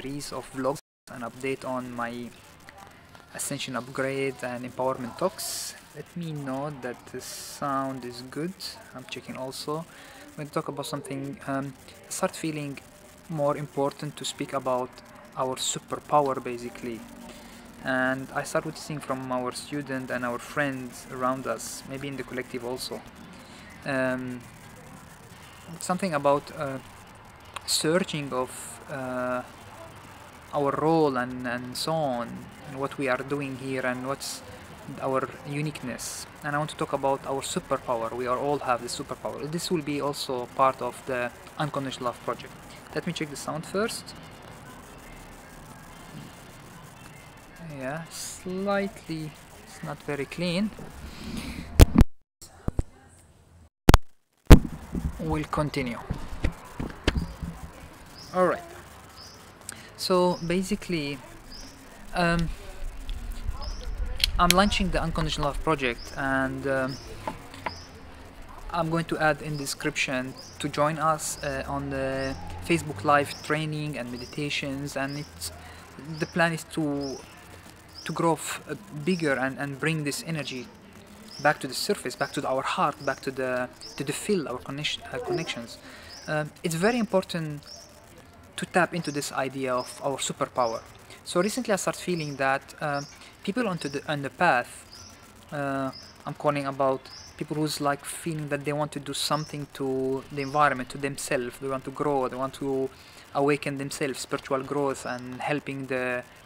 series of vlogs, an update on my Ascension upgrade and empowerment talks. Let me know that the sound is good. I'm checking also. When we talk about something, start feeling more important to speak about our superpower basically. And I start witnessing from our student and our friends around us, maybe in the collective also. Something about searching of our role and so on, and what we are doing here and what's our uniqueness. And I want to talk about our superpower. We all have this superpower. This will be also part of the Unconditional Love project. Let me check the sound first. Yeah, slightly, it's not very clean. We'll continue. Alright, so basically I'm launching the Unconditional Love project, and I'm going to add in the description to join us on the Facebook Live training and meditations, and the plan is to grow bigger and bring this energy back to the surface, back to our heart, back to the field, our connections. It's very important to tap into this idea of our superpower. So recently I started feeling that people on the path, I'm calling about people who's like feeling that they want to do something to the environment, to themselves. They want to grow, they want to awaken themselves, spiritual growth, and helping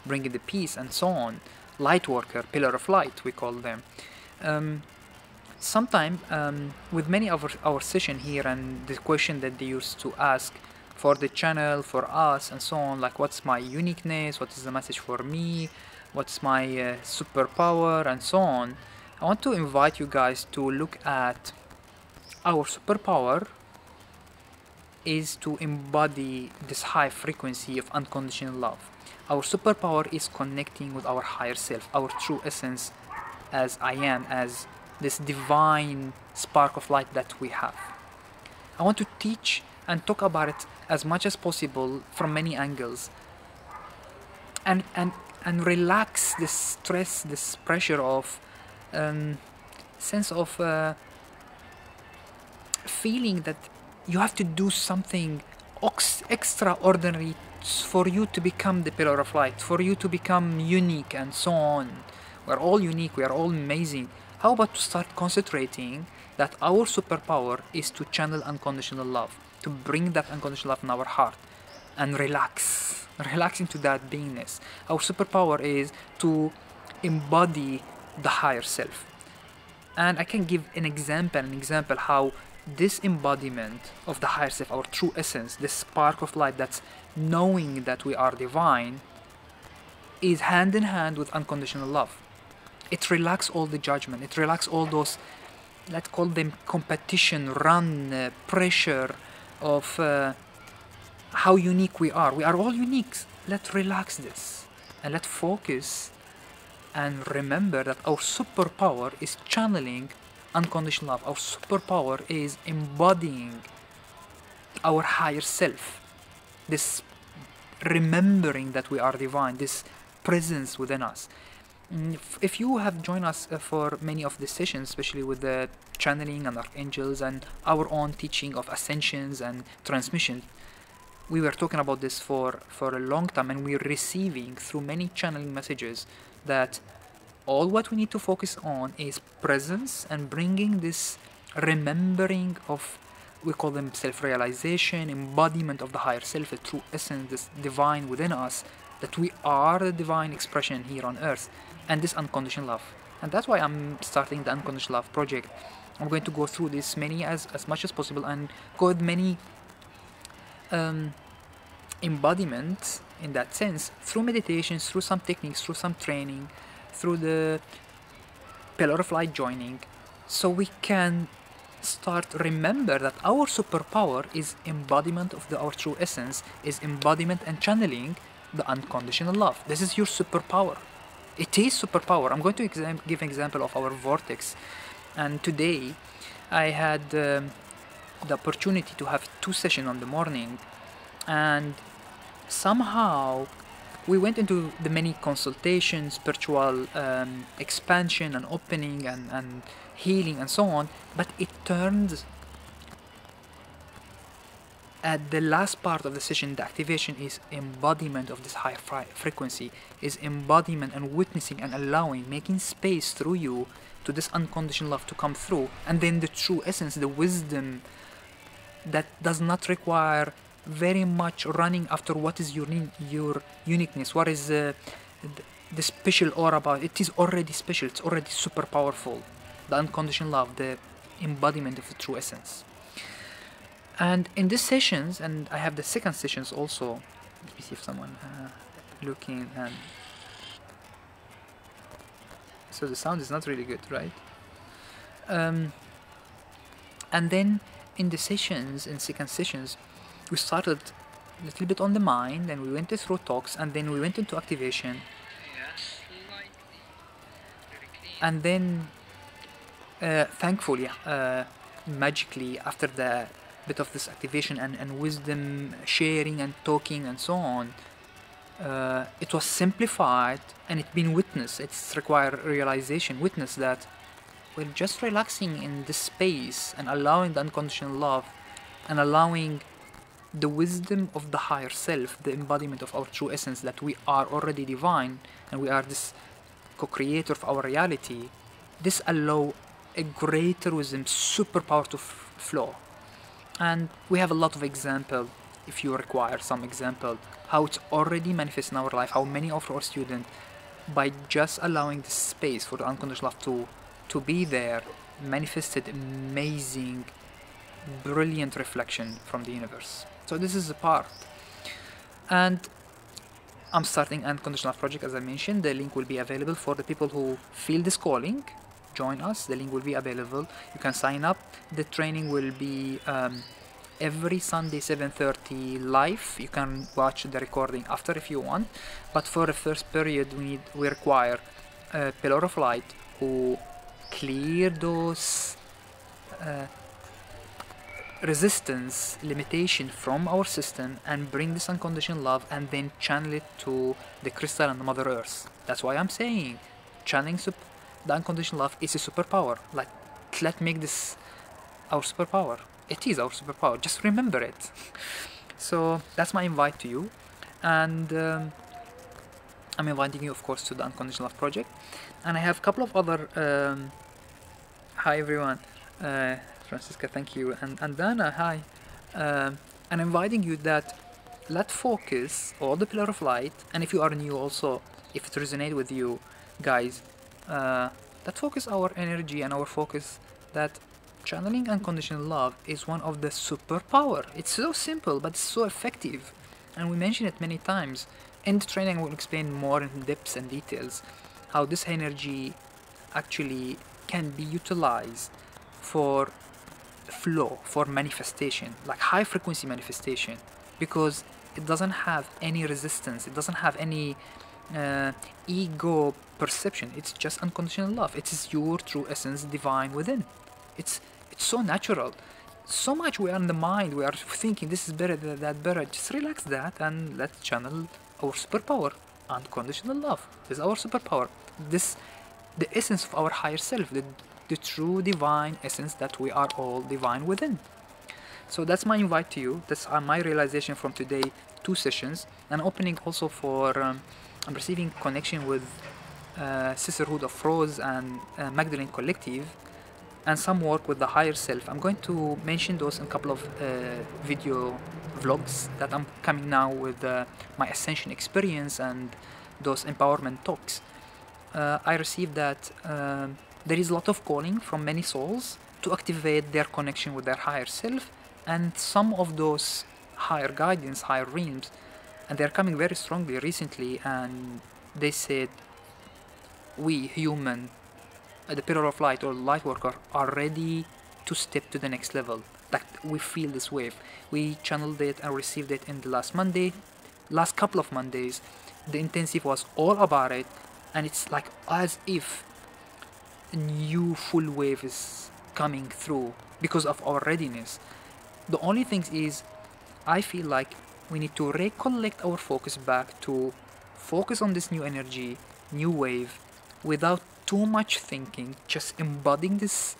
bringing the peace and so on. Light worker, pillar of light, we call them. Sometime with many of our session here, and the question that they used to ask for the channel, for us, and so on, like what's my uniqueness, what is the message for me, what's my superpower, and so on. I want to invite you guys to look at our superpower is to embody this high frequency of unconditional love. Our superpower is connecting with our higher self, our true essence as I am, as this divine spark of light that we have. I want to teach and talk about it as much as possible from many angles, and relax this stress, this pressure of sense of feeling that you have to do something extraordinary for you to become the pillar of light, for you to become unique, and so on. We're all unique, we are all amazing. How about to start concentrating that our superpower is to channel unconditional love, to bring that unconditional love in our heart and relax into that beingness. Our superpower is to embody the higher self. And I can give an example how this embodiment of the higher self, our true essence, this spark of light that's knowing that we are divine, is hand in hand with unconditional love. It relaxes all the judgment, it relaxes all those, let's call them competition, pressure of how unique we are. We are all unique. Let's relax this and let's focus and remember that our superpower is channeling unconditional love. Our superpower is embodying our higher self, this remembering that we are divine, this presence within us. If you have joined us for many of the sessions, especially with the channeling and archangels and our own teaching of ascensions and transmission, we were talking about this for a long time, and we're receiving through many channeling messages that all what we need to focus on is presence and bringing this remembering of, we call them self-realization, embodiment of the higher self, the true essence, this divine within us, that we are the divine expression here on earth, and this unconditional love. And that's why I'm starting the Unconditional Love project. I'm going to go through this many as much as possible and go with many embodiments in that sense, through meditations, through some techniques, through some training, through the pillar of light joining, so we can start remember that our superpower is embodiment of our true essence, is embodiment and channeling the unconditional love. This is your superpower. It is superpower. I'm going to give an example of our vortex. And today I had the opportunity to have 2 sessions on the morning, and somehow we went into the many consultations, spiritual expansion and opening and healing and so on, but it turned at the last part of the session. The activation is embodiment of this high frequency, is embodiment and witnessing and allowing, making space through you to this unconditional love to come through, and then the true essence, the wisdom that does not require very much running after what is your uniqueness, what is the special aura about. It is already special, it's already super powerful. The unconditional love, the embodiment of the true essence. And in these sessions, and I have the second sessions also, let me see if someone looking, and so the sound is not really good, right? And then in the sessions, in second sessions, we started a little bit on the mind, and we went through talks, and then we went into activation, and then thankfully, magically, after the bit of this activation and wisdom sharing and talking and so on, it was simplified and it's been witnessed. It's required realization, witness that we're just relaxing in this space and allowing the unconditional love and allowing the wisdom of the higher self, the embodiment of our true essence, that we are already divine and we are this co-creator of our reality. This allow a greater wisdom, superpower to flow. And we have a lot of example, if you require some example, how it's already manifest in our life, how many of our students, by just allowing the space for the unconditional love to be there, manifested amazing, brilliant reflection from the universe. So this is a part. And I'm starting Unconditional Love project, as I mentioned. The link will be available for the people who feel this calling. Join us. The link will be available. You can sign up. The training will be every Sunday 7:30 live. You can watch the recording after if you want. But for the first period, we require a pillar of light who clear those resistance, limitation from our system and bring this unconditional love and then channel it to the crystal and the Mother Earth. That's why I'm saying channeling the unconditional love is a superpower. Like, let's make this our superpower. It is our superpower. Just remember it. So that's my invite to you. And I'm inviting you, of course, to the Unconditional Love project. And I have a couple of other... hi, everyone. Francisca, thank you. And Dana, hi. I'm inviting you that let's focus all the pillar of light. And if you are new also, if it resonates with you, guys, let's focus our energy and our focus that channeling unconditional love is one of the superpower. It's so simple, but it's so effective. And we mention it many times. In the training, I will explain more in depth and details how this energy actually can be utilized for flow, for manifestation, like high frequency manifestation, because it doesn't have any resistance, it doesn't have any ego perception. It's just unconditional love. It is your true essence, divine within. It's so natural. So much we are in the mind, we are thinking this is better, that better. Just relax that and let's channel our superpower, unconditional love. This is our superpower. This, the essence of our higher self, the true divine essence that we are all divine within. So that's my invite to you. That's my realization from today, 2 sessions, and opening also for I'm receiving connection with Sisterhood of Rose and Magdalene Collective, and some work with the higher self. I'm going to mention those in a couple of video vlogs that I'm coming now with my Ascension experience and those empowerment talks. I received that there is a lot of calling from many souls to activate their connection with their higher self, and some of those higher guidance, higher realms, and they're coming very strongly recently, and they said we human, the pillar of light or light worker, are ready to step to the next level. Like, we feel this wave. We channeled it and received it in the last couple of Mondays. The intensive was all about it, and it's like as if a new full wave is coming through because of our readiness. The only thing is, I feel like we need to recollect our focus back to focus on this new energy, new wave, without too much thinking, just embodying this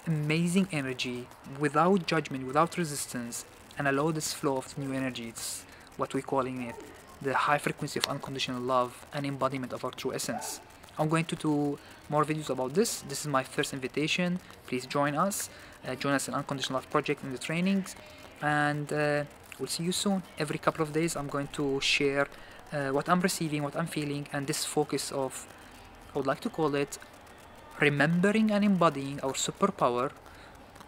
amazing energy without judgment, without resistance, and allow this flow of new energy. It's what we're calling it, the high frequency of unconditional love and embodiment of our true essence. I'm going to do more videos about this. This is my first invitation. Please join us. Join us in Unconditional Love Project in the trainings, and we'll see you soon. Every couple of days I'm going to share what I'm receiving, what I'm feeling, and this focus of, I would like to call it, remembering and embodying our superpower,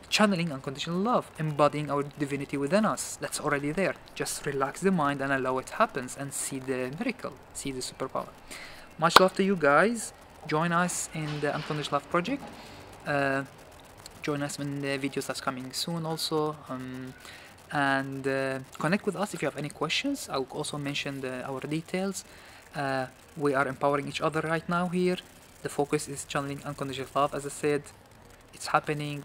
channeling unconditional love, embodying our divinity within us. That's already there. Just relax the mind and allow it happens and see the miracle, see the superpower. Much love to you guys. Join us in the Unconditional Love Project. Join us in the videos that's coming soon also. And connect with us if you have any questions. I will also mention our details. We are empowering each other right now here. The focus is channeling unconditional love. As I said, it's happening.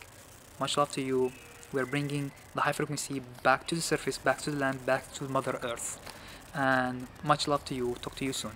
Much love to you. We're bringing the high frequency back to the surface, back to the land, back to Mother Earth. And much love to you. Talk to you soon.